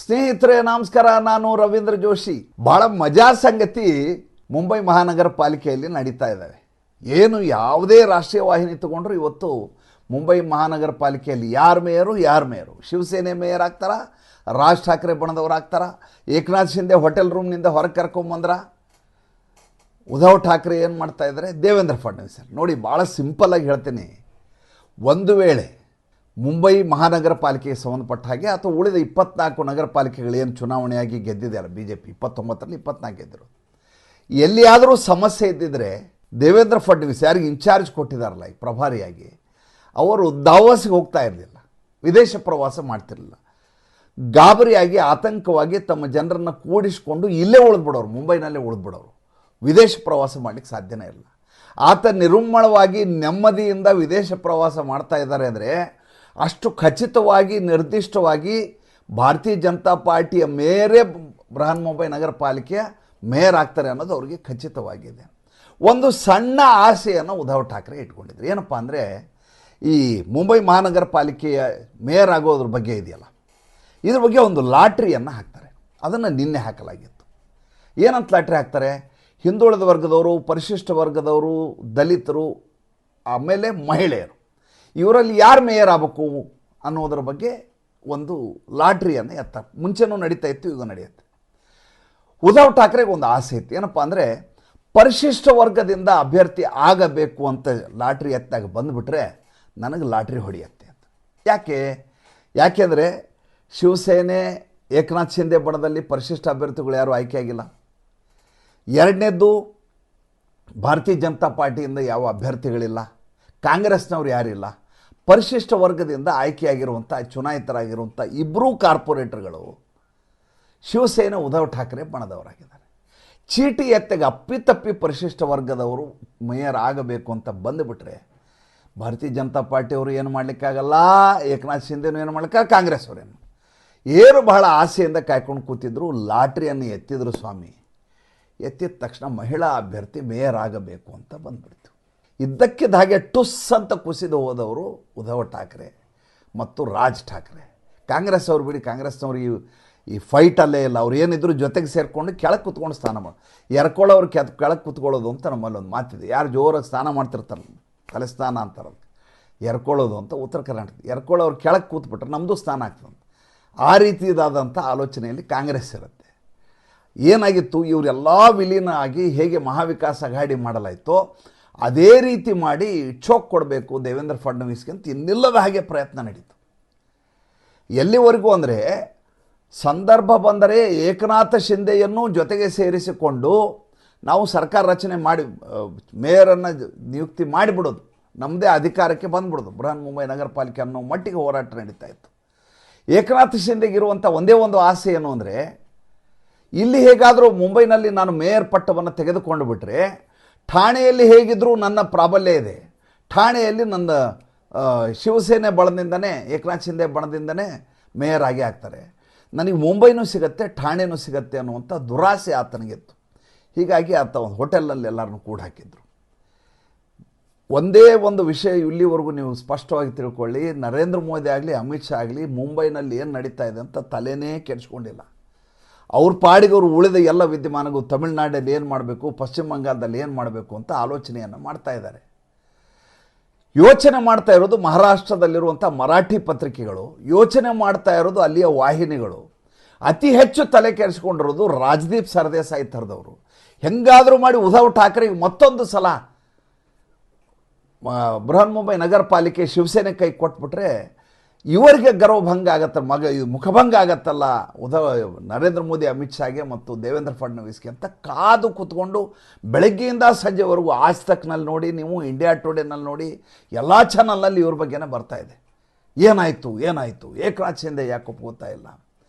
ಸ್ನೇಹಿತರೆ ನಮಸ್ಕಾರ, ನಾನು ರವೀಂದ್ರ ಜೋಶಿ. ಬಹಳ ಮಜಾ ಸಂಗತಿ ಮುಂಬೈ ಮಹಾನಗರ ಪಾಲಿಕೆಯಲ್ಲಿ ನಡೀತಾ ಇದ್ದಾವೆ. ಏನು ಯಾವುದೇ ರಾಷ್ಟ್ರೀಯ ವಾಹಿನಿ ತಗೊಂಡ್ರು ಇವತ್ತು ಮುಂಬೈ ಮಹಾನಗರ ಪಾಲಿಕೆಯಲ್ಲಿ ಯಾರು ಮೇಯರು ಶಿವಸೇನೆ ಮೇಯರ್ ಆಗ್ತಾರ, ರಾಜ್ ಠಾಕ್ರೆ ಬಣದವ್ರು ಆಗ್ತಾರ, ಏಕನಾಥ್ ಶಿಂದೆ ಹೋಟೆಲ್ ರೂಮ್ನಿಂದ ಹೊರಗೆ ಕರ್ಕೊಂಬಂದ್ರ, ಉದ್ಧವ್ ಠಾಕ್ರೆ ಏನು ಮಾಡ್ತಾ ಇದ್ದಾರೆ, ದೇವೇಂದ್ರ ಫಡ್ನವೀಸ್. ನೋಡಿ, ಭಾಳ ಸಿಂಪಲ್ಲಾಗಿ ಹೇಳ್ತೀನಿ. ಒಂದು ವೇಳೆ ಮುಂಬೈ ಮಹಾನಗರ ಪಾಲಿಕೆಗೆ ಸಂಬಂಧಪಟ್ಟ ಹಾಗೆ ಅಥವಾ ಉಳಿದ 24 ನಗರ ಪಾಲಿಕೆಗಳೇನು ಚುನಾವಣೆಯಾಗಿ ಗೆದ್ದಿದ್ದಾರೆ BJP 29ರಲ್ಲಿ 24 ಗೆದ್ದರು, ಎಲ್ಲಿಯಾದರೂ ಸಮಸ್ಯೆ ಇದ್ದಿದ್ರೆ ದೇವೇಂದ್ರ ಫಡ್ನವೀಸ್ ಯಾರಿಗೆ ಇನ್ಚಾರ್ಜ್ ಕೊಟ್ಟಿದ್ದಾರಲ್ಲ ಈ ಪ್ರಭಾರಿಯಾಗಿ, ಅವರು ದಾವೋಸ್ಗೆ ಹೋಗ್ತಾ ಇರಲಿಲ್ಲ, ವಿದೇಶ ಪ್ರವಾಸ ಮಾಡ್ತಿರಲಿಲ್ಲ. ಗಾಬರಿಯಾಗಿ ಆತಂಕವಾಗಿ ತಮ್ಮ ಜನರನ್ನು ಕೂಡಿಸಿಕೊಂಡು ಇಲ್ಲೇ ಉಳಿದ್ಬಿಡೋರು, ಮುಂಬೈನಲ್ಲೇ ಉಳಿದ್ಬಿಡೋರು. ವಿದೇಶ ಪ್ರವಾಸ ಮಾಡಲಿಕ್ಕೆ ಸಾಧ್ಯನೇ ಇಲ್ಲ. ಆತ ನಿರುಮ್ಮಳವಾಗಿ ನೆಮ್ಮದಿಯಿಂದ ವಿದೇಶ ಪ್ರವಾಸ ಮಾಡ್ತಾ ಇದ್ದಾರೆ ಅಂದರೆ ಅಷ್ಟು ಖಚಿತವಾಗಿ ನಿರ್ದಿಷ್ಟವಾಗಿ ಭಾರತೀಯ ಜನತಾ ಪಾರ್ಟಿಯ ಮೇಯರೇ ಬೃಹನ್ ಮುಂಬೈ ನಗರ ಪಾಲಿಕೆಯ ಮೇಯರ್ ಆಗ್ತಾರೆ ಅನ್ನೋದು ಅವ್ರಿಗೆ ಖಚಿತವಾಗಿದೆ. ಒಂದು ಸಣ್ಣ ಆಸೆಯನ್ನು ಉದ್ಧವ್ ಠಾಕ್ರೆ ಇಟ್ಕೊಂಡಿದ್ರು. ಏನಪ್ಪ ಅಂದರೆ, ಈ ಮುಂಬೈ ಮಹಾನಗರ ಪಾಲಿಕೆಯ ಮೇಯರ್ ಆಗೋದ್ರ ಬಗ್ಗೆ ಇದೆಯಲ್ಲ, ಇದ್ರ ಬಗ್ಗೆ ಒಂದು ಲಾಟ್ರಿಯನ್ನು ಹಾಕ್ತಾರೆ. ಅದನ್ನು ನಿನ್ನೆ ಹಾಕಲಾಗಿತ್ತು. ಏನಂತ ಲಾಟ್ರಿ ಹಾಕ್ತಾರೆ? ಹಿಂದುಳಿದ ವರ್ಗದವರು, ಪರಿಶಿಷ್ಟ ವರ್ಗದವರು, ದಲಿತರು, ಆಮೇಲೆ ಮಹಿಳೆಯರು, ಇವರಲ್ಲಿ ಯಾರು ಮೇಯರ್ ಆಗಬೇಕು ಅನ್ನೋದ್ರ ಬಗ್ಗೆ ಒಂದು ಲಾಟ್ರಿಯನ್ನು ಎತ್ತಾರೆ. ಮುಂಚೆನೂ ನಡೀತಾ ಇತ್ತು, ಈಗ ನಡೆಯುತ್ತೆ. ಉದ್ಧವ್ ಠಾಕ್ರೆಗೆ ಒಂದು ಆಸೆ ಇತ್ತು. ಏನಪ್ಪ ಅಂದರೆ, ಪರಿಶಿಷ್ಟ ವರ್ಗದಿಂದ ಅಭ್ಯರ್ಥಿ ಆಗಬೇಕು ಅಂತ ಲಾಟ್ರಿ ಎತ್ತಾಗ ಬಂದುಬಿಟ್ರೆ ನನಗೆ ಲಾಟ್ರಿ ಹೊಡೆಯುತ್ತೆ ಅಂತ. ಯಾಕೆಂದರೆ ಶಿವಸೇನೆ ಏಕನಾಥ್ ಶಿಂದೆ ಬಣದಲ್ಲಿ ಪರಿಶಿಷ್ಟ ಅಭ್ಯರ್ಥಿಗಳು ಯಾರೂ ಆಯ್ಕೆಯಾಗಿಲ್ಲ. ಎರಡನೇದ್ದು, ಭಾರತೀಯ ಜನತಾ ಪಾರ್ಟಿಯಿಂದ ಯಾವ ಅಭ್ಯರ್ಥಿಗಳಿಲ್ಲ, ಕಾಂಗ್ರೆಸ್ನವ್ರು ಯಾರಿಲ್ಲ. ಪರಿಶಿಷ್ಟ ವರ್ಗದಿಂದ ಆಯ್ಕೆಯಾಗಿರುವಂಥ ಚುನಾಯಿತರಾಗಿರುವಂಥ ಇಬ್ಬರೂ ಕಾರ್ಪೊರೇಟರ್ಗಳು ಶಿವಸೇನೆ ಉದ್ಧವ್ ಠಾಕ್ರೆ ಬಣದವರಾಗಿದ್ದಾರೆ. ಚೀಟಿ ಎತ್ತೆಗೆ ಅಪ್ಪಿತಪ್ಪಿ ಪರಿಶಿಷ್ಟ ವರ್ಗದವರು ಮೇಯರ್ ಆಗಬೇಕು ಅಂತ ಬಂದುಬಿಟ್ರೆ ಭಾರತೀಯ ಜನತಾ ಪಾರ್ಟಿಯವರು ಏನು ಮಾಡಲಿಕ್ಕಾಗಲ್ಲ, ಏಕನಾಥ್ ಶಿಂದೆನೂ ಏನು ಮಾಡಲಿಕ್ಕಾಗಲ್ಲ, ಕಾಂಗ್ರೆಸ್ ಅವರೇನು ಬಹಳ ಆಸೆಯಿಂದ ಕಾಯ್ಕೊಂಡು ಕೂತಿದ್ರು. ಲಾಟ್ರಿಯನ್ನು ಎತ್ತಿದ್ರು ಸ್ವಾಮಿ. ಎತ್ತಿದ ತಕ್ಷಣ ಮಹಿಳಾ ಅಭ್ಯರ್ಥಿ ಮೇಯರ್ ಆಗಬೇಕು ಅಂತ ಬಂದುಬಿಡ್ತು. ಇದ್ದಕ್ಕಿದ್ದ ಹಾಗೆ ಟುಸ್ ಅಂತ ಕುಸಿದು ಹೋದವರು ಉದ್ಧವ್ ಠಾಕ್ರೆ ಮತ್ತು ರಾಜ್ ಠಾಕ್ರೆ. ಕಾಂಗ್ರೆಸ್ ಅವ್ರು ಬಿಡಿ, ಕಾಂಗ್ರೆಸ್ನವ್ರು ಈ ಫೈಟಲ್ಲೇ ಇಲ್ಲ. ಅವ್ರು ಏನಿದ್ರು ಜೊತೆಗೆ ಸೇರಿಕೊಂಡು ಕೆಳಗೆ ಕೂತ್ಕೊಂಡು ಸ್ನಾನ ಮಾಡಿ, ಎರ್ಕೊಳ್ಳೋರು ಕೆಳಗೆ ಕೂತ್ಕೊಳ್ಳೋದು ಅಂತ ನಮ್ಮಲ್ಲಿ ಒಂದು ಮಾತಿದೆ. ಯಾರು ಜೋರಾಗಿ ಸ್ನಾನ ಮಾಡ್ತಿರ್ತಾರಲ್ಲ, ತಲೆ ಸ್ನಾನ ಅಂತಾರಲ್ಲ, ಎರ್ಕೊಳ್ಳೋದು ಅಂತ ಉತ್ತರ ಕರ್ನಾಟಕ. ಎರ್ಕೊಳ್ಳೋರು ಕೆಳಗೆ ಕೂತ್ಬಿಟ್ರೆ ನಮ್ಮದು ಸ್ನಾನ ಆಗ್ತದೆ. ಆ ರೀತಿಯಾದಂಥ ಆಲೋಚನೆಯಲ್ಲಿ ಕಾಂಗ್ರೆಸ್ ಇರುತ್ತೆ. ಏನಾಗಿತ್ತು, ಇವರೆಲ್ಲ ವಿಲೀನ ಆಗಿ ಹೇಗೆ ಮಹಾವಿಕಾಸ್ ಅಘಾಡಿ ಮಾಡಲಾಯಿತೋ ಅದೇ ರೀತಿ ಮಾಡಿ ಚೋಕ್ ಕೊಡಬೇಕು ದೇವೇಂದ್ರ ಫಡ್ನವೀಸ್ಗೆ ಅಂತ ಇನ್ನಿಲ್ಲದ ಹಾಗೆ ಪ್ರಯತ್ನ ನಡೀತು. ಎಲ್ಲಿವರೆಗೂ ಅಂದರೆ, ಸಂದರ್ಭ ಬಂದರೆ ಏಕನಾಥ ಶಿಂದೆಯನ್ನು ಜೊತೆಗೆ ಸೇರಿಸಿಕೊಂಡು ನಾವು ಸರ್ಕಾರ ರಚನೆ ಮಾಡಿ ಮೇಯರನ್ನು ನಿಯುಕ್ತಿ ಮಾಡಿಬಿಡೋದು, ನಮ್ಮದೇ ಅಧಿಕಾರಕ್ಕೆ ಬಂದ್ಬಿಡೋದು ಬೃಹನ್ ಮುಂಬೈ ನಗರ ಪಾಲಿಕೆ ಅನ್ನೋ ಮಟ್ಟಿಗೆ ಹೋರಾಟ ನಡೀತಾ ಇತ್ತು. ಏಕನಾಥ ಶಿಂದೆಗಿರುವಂಥ ಒಂದೇ ಒಂದು ಆಸೆ ಏನು ಅಂದರೆ, ಇಲ್ಲಿ ಹೇಗಾದರೂ ಮುಂಬೈನಲ್ಲಿ ನಾನು ಮೇಯರ್ ಪಟ್ಟವನ್ನು ತೆಗೆದುಕೊಂಡು ಬಿಟ್ಟರೆ ಠಾಣೆಯಲ್ಲಿ ಹೇಗಿದ್ದರೂ ನನ್ನ ಪ್ರಾಬಲ್ಯ ಇದೆ, ಠಾಣೆಯಲ್ಲಿ ನನ್ನ ಶಿವಸೇನೆ ಬಣದಿಂದನೇ, ಏಕನಾಥ್ ಶಿಂದೆ ಬಣದಿಂದನೇ ಮೇಯರ್ ಆಗೇ ಆಗ್ತಾರೆ, ನನಗೆ ಮುಂಬೈನೂ ಸಿಗುತ್ತೆ, ಠಾಣೆನೂ ಸಿಗುತ್ತೆ ಅನ್ನುವಂಥ ದುರಾಸೆ ಆತನಿಗಿತ್ತು. ಹೀಗಾಗಿ ಆತ ಒಂದು ಹೋಟೆಲಲ್ಲಿ ಎಲ್ಲರನ್ನೂ ಕೂಡ ಹಾಕಿದ್ರು. ಒಂದೇ ಒಂದು ವಿಷಯ ಇಲ್ಲಿವರೆಗೂ ನೀವು ಸ್ಪಷ್ಟವಾಗಿ ತಿಳ್ಕೊಳ್ಳಿ, ನರೇಂದ್ರ ಮೋದಿ ಆಗಲಿ ಅಮಿತ್ ಶಾ ಆಗಲಿ ಮುಂಬೈನಲ್ಲಿ ಏನು ನಡೀತಾ ಇದೆ ಅಂತ ತಲೆನೇ ಕೆಡಿಸ್ಕೊಂಡಿಲ್ಲ. ಅವ್ರ ಪಾಡಿಗೆ ಅವರು ಉಳಿದ ಎಲ್ಲ ವಿದ್ಯಮಾನಗಳು ತಮಿಳುನಾಡಲ್ಲಿ ಏನು ಮಾಡಬೇಕು, ಪಶ್ಚಿಮ ಬಂಗಾಳದಲ್ಲಿ ಏನು ಮಾಡಬೇಕು ಅಂತ ಆಲೋಚನೆಯನ್ನು ಮಾಡ್ತಾ ಇದ್ದಾರೆ. ಯೋಚನೆ ಮಾಡ್ತಾ ಇರೋದು ಮಹಾರಾಷ್ಟ್ರದಲ್ಲಿರುವಂಥ ಮರಾಠಿ ಪತ್ರಿಕೆಗಳು, ಯೋಚನೆ ಮಾಡ್ತಾ ಇರೋದು ಅಲ್ಲಿಯ ವಾಹಿನಿಗಳು, ಅತಿ ಹೆಚ್ಚು ತಲೆ ಕೆಡಿಸ್ಕೊಂಡಿರೋದು ರಾಜದೀಪ್ ಸರ್ದೇಸಾಯಿ ಥರದವರು. ಹೆಂಗಾದರೂ ಮಾಡಿ ಉದ್ಧವ್ ಠಾಕ್ರೆಗೆ ಮತ್ತೊಂದು ಸಲ ಬೃಹನ್ ಮುಂಬೈ ನಗರ ಪಾಲಿಕೆ ಶಿವಸೇನೆ ಕೈ ಕೊಟ್ಬಿಟ್ರೆ ಇವರಿಗೆ ಗರ್ವಭಂಗ ಆಗತ್ತೆ, ಮುಖಭಂಗ ಆಗತ್ತಲ್ಲ ನರೇಂದ್ರ ಮೋದಿ ಅಮಿತ್ ಶಾಗೆ ಮತ್ತು ದೇವೇಂದ್ರ ಫಡ್ನವೀಸ್ಗೆ ಅಂತ ಕಾದು ಕೂತ್ಕೊಂಡು ಬೆಳಗ್ಗೆಯಿಂದ ಸಂಜೆವರೆಗೂ ಆಜ್ ತಕ್ನಲ್ಲಿ ನೋಡಿ, ನೀವು ಇಂಡಿಯಾ ಟುಡೇನಲ್ಲಿ ನೋಡಿ, ಎಲ್ಲ ಚಾನಲ್ನಲ್ಲಿ ಇವ್ರ ಬಗ್ಗೆನೇ ಬರ್ತಾ ಇದೆ. ಏನಾಯಿತು ಏಕನಾಥ್ ಶಿಂದೆ ಯಾಕೆ ಒಪ್ಕೋತಾ ಇಲ್ಲ,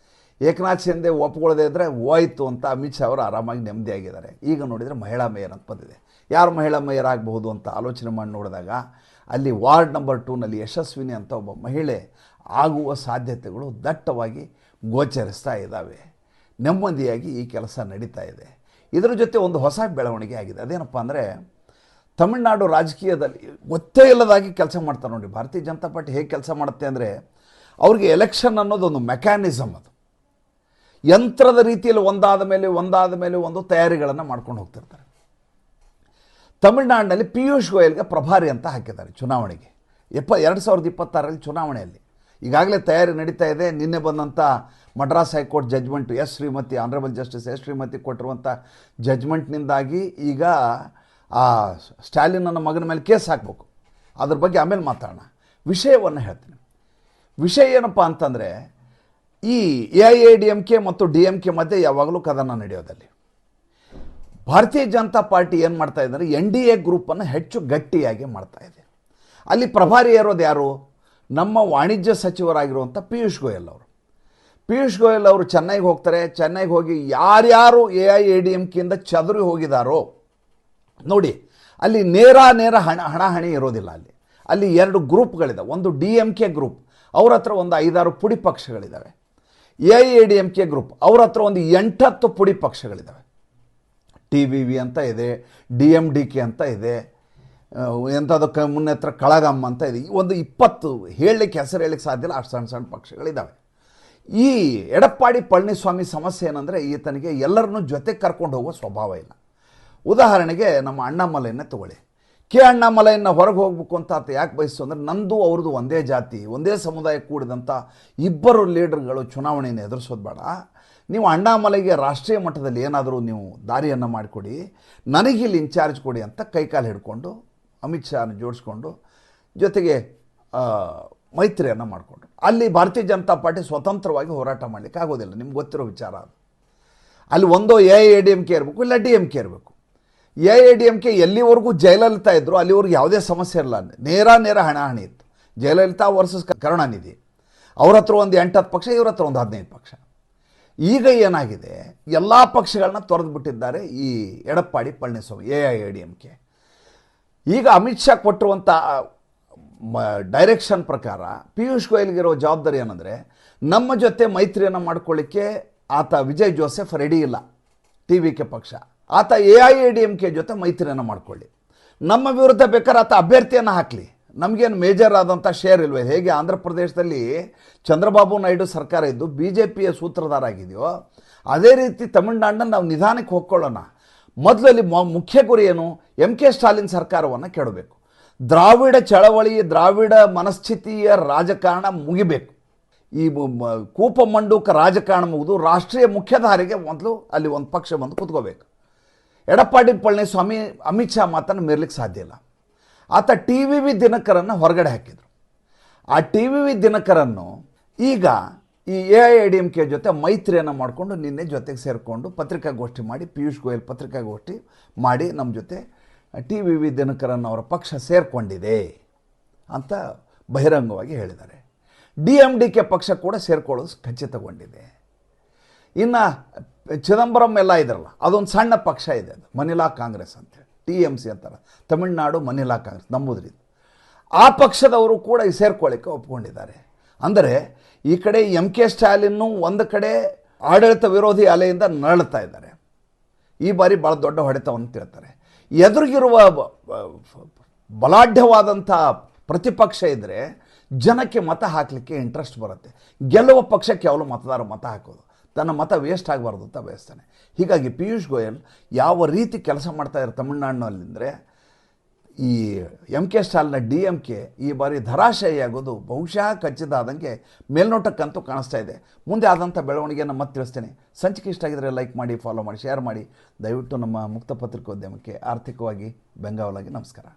ಏಕನಾಥ್ ಶಿಂದೆ ಒಪ್ಕೊಳ್ಳದೆ ಇದ್ದರೆ ಹೋಯ್ತು ಅಂತ ಅಮಿತ್ ಶಾ ಅವರು ಆರಾಮಾಗಿ ನೆಮ್ಮದಿಯಾಗಿದ್ದಾರೆ. ಈಗ ನೋಡಿದರೆ ಮಹಿಳಾ ಮೇಯರ್ ಅಂತ ಬಂದಿದೆ. ಯಾರು ಮಹಿಳಾ ಮೇಯರ್ ಆಗಬಹುದು ಅಂತ ಆಲೋಚನೆ ಮಾಡಿ ನೋಡಿದಾಗ ಅಲ್ಲಿ ವಾರ್ಡ್ ನಂಬರ್ 2ನಲ್ಲಿ ಯಶಸ್ವಿನಿ ಅಂತ ಒಬ್ಬ ಮಹಿಳೆ ಆಗುವ ಸಾಧ್ಯತೆಗಳು ದಟ್ಟವಾಗಿ ಗೋಚರಿಸ್ತಾ ಇದ್ದಾವೆ. ನೆಮ್ಮದಿಯಾಗಿ ಈ ಕೆಲಸ ನಡೀತಾ ಇದೆ. ಇದರ ಜೊತೆ ಒಂದು ಹೊಸ ಬೆಳವಣಿಗೆ ಆಗಿದೆ. ಅದೇನಪ್ಪ ಅಂದರೆ, ತಮಿಳುನಾಡು ರಾಜಕೀಯದಲ್ಲಿ ಗೊತ್ತೇ ಇಲ್ಲದಾಗಿ ಕೆಲಸ ಮಾಡ್ತಾರೆ ನೋಡಿ. ಭಾರತೀಯ ಜನತಾ ಪಾರ್ಟಿ ಹೇಗೆ ಕೆಲಸ ಮಾಡುತ್ತೆ ಅಂದರೆ, ಅವ್ರಿಗೆ ಎಲೆಕ್ಷನ್ ಅನ್ನೋದೊಂದು ಮೆಕ್ಯಾನಿಸಮ್. ಅದು ಯಂತ್ರದ ರೀತಿಯಲ್ಲಿ ಒಂದಾದ ಮೇಲೆ ಒಂದು ತಯಾರಿಗಳನ್ನು ಮಾಡ್ಕೊಂಡು ಹೋಗ್ತಿರ್ತಾರೆ. ತಮಿಳುನಾಡಿನಲ್ಲಿ ಪಿಯೂಷ್ ಗೋಯಲ್ಗೆ ಪ್ರಭಾರಿ ಅಂತ ಹಾಕಿದ್ದಾರೆ ಚುನಾವಣೆಗೆ. 2026ರಲ್ಲಿ ಚುನಾವಣೆಯಲ್ಲಿ ಈಗಾಗಲೇ ತಯಾರಿ ನಡೀತಾ ಇದೆ. ನಿನ್ನೆ ಬಂದಂಥ Madras high court judgement Shrimati honourable justice Shrimati ಕೊಟ್ಟಿರುವಂಥ ಜಡ್ಜ್ಮೆಂಟ್ನಿಂದಾಗಿ ಈಗ ಆ ಸ್ಟಾಲಿನ್ ನನ್ನ ಮಗನ ಮೇಲೆ ಕೇಸ್ ಹಾಕಬೇಕು. ಅದ್ರ ಬಗ್ಗೆ ಆಮೇಲೆ ಮಾತಾಡೋಣ. ವಿಷಯವನ್ನು ಹೇಳ್ತೀನಿ. ವಿಷಯ ಏನಪ್ಪ ಅಂತಂದರೆ, ಈ AIADMK ಮತ್ತು DMK ಮಧ್ಯೆ ಯಾವಾಗಲೂ ಕದನ ನಡೆಯೋದಲ್ಲಿ ಭಾರತೀಯ ಜನತಾ ಪಾರ್ಟಿ ಏನು ಮಾಡ್ತಾ ಇದ್ದಾರೆ, NDA ಗ್ರೂಪನ್ನು ಹೆಚ್ಚು ಗಟ್ಟಿಯಾಗಿ ಮಾಡ್ತಾ ಇದೆ. ಅಲ್ಲಿ ಪ್ರಭಾರಿ ಇರೋದು ಯಾರು? ನಮ್ಮ ವಾಣಿಜ್ಯ ಸಚಿವರಾಗಿರುವಂಥ ಪಿಯೂಷ್ ಗೋಯಲ್ ಅವರು. ಪಿಯೂಷ್ ಗೋಯಲ್ ಅವರು ಚೆನ್ನೈಗೆ ಹೋಗ್ತಾರೆ. ಚೆನ್ನೈಗೆ ಹೋಗಿ ಯಾರ್ಯಾರು AIADMKಯಿಂದ ಚದುರಿ ಹೋಗಿದಾರೋ ನೋಡಿ, ಅಲ್ಲಿ ನೇರ ಹಣಾಹಣಿ ಇರೋದಿಲ್ಲ. ಅಲ್ಲಿ 2 ಗ್ರೂಪ್ಗಳಿದ್ದಾವೆ. ಒಂದು DMK ಗ್ರೂಪ್, ಅವ್ರ ಹತ್ರ ಒಂದು 5-6 ಪುಡಿ ಪಕ್ಷಗಳಿದ್ದಾವೆ. AIADMK ಗ್ರೂಪ್, ಅವ್ರ ಹತ್ರ ಒಂದು 8-10 ಪುಡಿ ಪಕ್ಷಗಳಿದ್ದಾವೆ. TVV ಅಂತ ಇದೆ, DMDK ಅಂತ ಇದೆ, ಎಂಥದಕ್ಕೆ ಮುನ್ನೆ ಹತ್ರ ಕಳಗಮ್ಮ ಅಂತ ಇದೆ. ಒಂದು 20 ಹೇಳಲಿಕ್ಕೆ ಹೆಸರು ಹೇಳಲಿಕ್ಕೆ ಸಾಧ್ಯ ಇಲ್ಲ, ಅಷ್ಟು ಸಣ್ಣ ಪಕ್ಷಗಳಿದ್ದಾವೆ. ಈ ಎಡಪ್ಪಾಡಿ ಪಳನಿಸ್ವಾಮಿ ಸಮಸ್ಯೆ ಏನಂದರೆ, ಈತನಿಗೆ ಎಲ್ಲರನ್ನೂ ಜೊತೆ ಕರ್ಕೊಂಡು ಹೋಗೋ ಸ್ವಭಾವ ಇಲ್ಲ. ಉದಾಹರಣೆಗೆ ನಮ್ಮ ಅಣ್ಣಾಮಲೈನ ತಗೊಳ್ಳಿ. ಅಣ್ಣಾಮಲೈನ ಹೊರಗೆ ಹೋಗ್ಬೇಕು ಅಂತ ಆತ ಯಾಕೆ ಬಯಸ್ತು ಅಂದರೆ, ನಂದು ಅವ್ರದ್ದು ಒಂದೇ ಜಾತಿ, ಒಂದೇ ಸಮುದಾಯ ಕೂಡಿದಂಥ 2 ಲೀಡರ್ಗಳು ಚುನಾವಣೆಯನ್ನು ಎದುರಿಸೋದು ಬೇಡ. ನೀವು ಅಣ್ಣಾಮಲೈಗೆ ರಾಷ್ಟ್ರೀಯ ಮಟ್ಟದಲ್ಲಿ ಏನಾದರೂ ನೀವು ದಾರಿಯನ್ನು ಮಾಡಿಕೊಡಿ, ನನಗಿಲ್ಲಿ ಇನ್ಚಾರ್ಜ್ ಕೊಡಿ ಅಂತ ಕೈಕಾಲು ಹಿಡ್ಕೊಂಡು ಅಮಿತ್ ಶಾನ ಜೋಡಿಸ್ಕೊಂಡು ಜೊತೆಗೆ ಮೈತ್ರಿಯನ್ನು ಮಾಡಿಕೊಂಡ್ರು. ಅಲ್ಲಿ ಭಾರತೀಯ ಜನತಾ ಪಾರ್ಟಿ ಸ್ವತಂತ್ರವಾಗಿ ಹೋರಾಟ ಮಾಡಲಿಕ್ಕೆ ಆಗೋದಿಲ್ಲ, ನಿಮ್ಗೆ ಗೊತ್ತಿರೋ ವಿಚಾರ ಅದು. ಅಲ್ಲಿ ಒಂದೋ AIADMK ಇರಬೇಕು, ಇಲ್ಲ DMK ಇರಬೇಕು. AIADMK ಎಲ್ಲಿವರೆಗೂ ಜಯಲಲಿತಾ ಇದ್ದರು ಅಲ್ಲಿವರೆಗೂ ಯಾವುದೇ ಸಮಸ್ಯೆ ಇರಲ್ಲ, ನೇರ ಹಣಾಹಣಿ ಇತ್ತು. ಜಯಲಲಿತಾ ವರ್ಸಸ್ ಕರುಣಾನಿಧಿ, ಅವ್ರ ಹತ್ರ ಒಂದು 8-10 ಪಕ್ಷ, ಇವ್ರ ಹತ್ರ ಒಂದು 15 ಪಕ್ಷ. ಈಗ ಏನಾಗಿದೆ, ಎಲ್ಲ ಪಕ್ಷಗಳನ್ನ ತೊರೆದು ಬಿಟ್ಟಿದ್ದಾರೆ ಈ ಎಡಪ್ಪಾಡಿ ಪಳನಿಸ್ವಾಮಿ AIADMK. ಈಗ ಅಮಿತ್ ಶಾ ಕೊಟ್ಟಿರುವಂಥ ಡೈರೆಕ್ಷನ್ ಪ್ರಕಾರ ಪಿಯೂಷ್ ಗೋಯಲ್ಗಿರೋ ಜವಾಬ್ದಾರಿ ಏನಂದರೆ, ನಮ್ಮ ಜೊತೆ ಮೈತ್ರಿಯನ್ನು ಮಾಡ್ಕೊಳ್ಳಿಕ್ಕೆ ಆತ ವಿಜಯ್ ಜೋಸೆಫ್ ರೆಡಿ ಇಲ್ಲ, TVK ಪಕ್ಷ. ಆತ AIADMK ಜೊತೆ ಮೈತ್ರಿಯನ್ನು ಮಾಡಿಕೊಳ್ಳಿ, ನಮ್ಮ ವಿರುದ್ಧ ಬೇಕಾದ್ರೆ ಆತ ಅಭ್ಯರ್ಥಿಯನ್ನು ಹಾಕಲಿ, ನಮಗೇನು ಮೇಜರ್ ಆದಂಥ ಶೇರ್ ಇಲ್ವೇ. ಹೇಗೆ ಆಂಧ್ರ ಪ್ರದೇಶದಲ್ಲಿ ಚಂದ್ರಬಾಬು ನಾಯ್ಡು ಸರ್ಕಾರ ಇದ್ದು BJPಯ ಸೂತ್ರಧಾರ ಆಗಿದೆಯೋ, ಅದೇ ರೀತಿ ತಮಿಳುನಾಡಿನಲ್ಲಿ ನಾವು ನಿಧಾನಕ್ಕೆ ಹೋಗ್ಕೊಳ್ಳೋಣ. ಮೊದಲಲ್ಲಿ ಮುಖ್ಯ ಗುರಿ ಏನು? MK ಸ್ಟಾಲಿನ್ ಸರ್ಕಾರವನ್ನು ಕೆಡಬೇಕು. ದ್ರಾವಿಡ ಚಳವಳಿ, ದ್ರಾವಿಡ ಮನಸ್ಥಿತಿಯ ರಾಜಕಾರಣ ಮುಗಿಬೇಕು. ಈ ಕೂಪಮಂಡೂಕ ರಾಜಕಾರಣ ಮುಗಿದು ರಾಷ್ಟ್ರೀಯ ಮುಖ್ಯಧಾರೆಗೆ ಮೊದಲು ಅಲ್ಲಿ ಒಂದು ಪಕ್ಷ ಬಂದು ಕೂತ್ಕೋಬೇಕು. ಎಡಪ್ಪಾಡಿ ಪಳನಿಸ್ವಾಮಿ ಅಮಿತ್ ಶಾ ಮಾತನ್ನು ಮೀರಲಿಕ್ಕೆ ಸಾಧ್ಯ ಇಲ್ಲ. ಆತ TVV ದಿನಕರನ್ನು ಹೊರಗಡೆ ಹಾಕಿದರು. ಆ TVV ದಿನಕರನ್ನು ಈಗ ಈ AIADMK ಜೊತೆ ಮೈತ್ರಿಯನ್ನು ಮಾಡಿಕೊಂಡು ನಿನ್ನೆ ಜೊತೆಗೆ ಸೇರಿಕೊಂಡು ಪತ್ರಿಕಾಗೋಷ್ಠಿ ಮಾಡಿ, ಪಿಯೂಷ್ ಗೋಯಲ್ ಪತ್ರಿಕಾಗೋಷ್ಠಿ ಮಾಡಿ ನಮ್ಮ ಜೊತೆ TVV ದಿನಕರನ್ ಅವರ ಪಕ್ಷ ಸೇರಿಕೊಂಡಿದೆ ಅಂತ ಬಹಿರಂಗವಾಗಿ ಹೇಳಿದ್ದಾರೆ. DMDK ಪಕ್ಷ ಕೂಡ ಸೇರಿಕೊಳ್ಳೋದು ಖಚಿತಗೊಂಡಿದೆ. ಇನ್ನು ಚಿದಂಬರಂ ಎಲ್ಲ ಇದ್ರಲ್ಲ, ಅದೊಂದು ಸಣ್ಣ ಪಕ್ಷ ಇದೆ, ಅದು ಮನಿಲಾ ಕಾಂಗ್ರೆಸ್ ಅಂತೇಳಿ, TMC ಅಂತಾರೆ, ತಮಿಳುನಾಡು ಮನಿಲಾ ಕಾಂಗ್ರೆಸ್ ನಂಬುದ್ರಿಂದ. ಆ ಪಕ್ಷದವರು ಕೂಡ ಈ ಸೇರ್ಕೊಳ್ಳಿಕ್ಕೆ ಒಪ್ಕೊಂಡಿದ್ದಾರೆ. ಅಂದರೆ ಈ ಕಡೆ MK ಸ್ಟಾಲಿನ್ನು ಒಂದು ಕಡೆ ಆಡಳಿತ ವಿರೋಧಿ ಅಲೆಯಿಂದ ನರಳುತ್ತಾ ಇದ್ದಾರೆ. ಈ ಬಾರಿ ಭಾಳ ದೊಡ್ಡ ಹೊಡೆತವನ್ನು ತಿಳ್ತಾರೆ. ಎದುರಿಗಿರುವ ಬಲಾಢ್ಯವಾದಂಥ ಪ್ರತಿಪಕ್ಷ ಇದ್ದರೆ ಜನಕ್ಕೆ ಮತ ಹಾಕಲಿಕ್ಕೆ ಇಂಟ್ರೆಸ್ಟ್ ಬರುತ್ತೆ. ಗೆಲ್ಲುವ ಪಕ್ಷಕ್ಕೆ ಯಾವಾಗಲೂ ಮತದಾರ ಮತ ಹಾಕೋದು, ತನ್ನ ಮತ ವೇಸ್ಟ್ ಆಗಬಾರ್ದು ಅಂತ ಬಯಸ್ತಾನೆ. ಹೀಗಾಗಿ ಪಿಯೂಷ್ ಗೋಯಲ್ ಯಾವ ರೀತಿ ಕೆಲಸ ಮಾಡ್ತಾ ಇದ್ದಾರೆ ತಮಿಳುನಾಡಿನಲ್ಲಿಂದರೆ, ಈ MK ಸ್ಟಾಲಿನ DMK ಈ ಬಾರಿ ಧರಾಶಾಹಿಯಾಗೋದು ಬಹುಶಃ ಖಚಿತ ಆದಂಗೆ ಮೇಲ್ನೋಟಕ್ಕಂತೂ ಕಾಣಿಸ್ತಾ ಇದೆ. ಮುಂದೆ ಆದಂಥ ಬೆಳವಣಿಗೆಯನ್ನು ಮತ್ತೆ ತಿಳಿಸ್ತೇನೆ. ಸಂಚಿಕೆ ಇಷ್ಟ ಆಗಿದ್ರೆ ಲೈಕ್ ಮಾಡಿ, ಫಾಲೋ ಮಾಡಿ, ಶೇರ್ ಮಾಡಿ. ದಯವಿಟ್ಟು ನಮ್ಮ ಮುಕ್ತ ಪತ್ರಿಕೋದ್ಯಮಕ್ಕೆ ಆರ್ಥಿಕವಾಗಿ ಬೆಂಗಾವಲಾಗಿ ನಮಸ್ಕಾರ.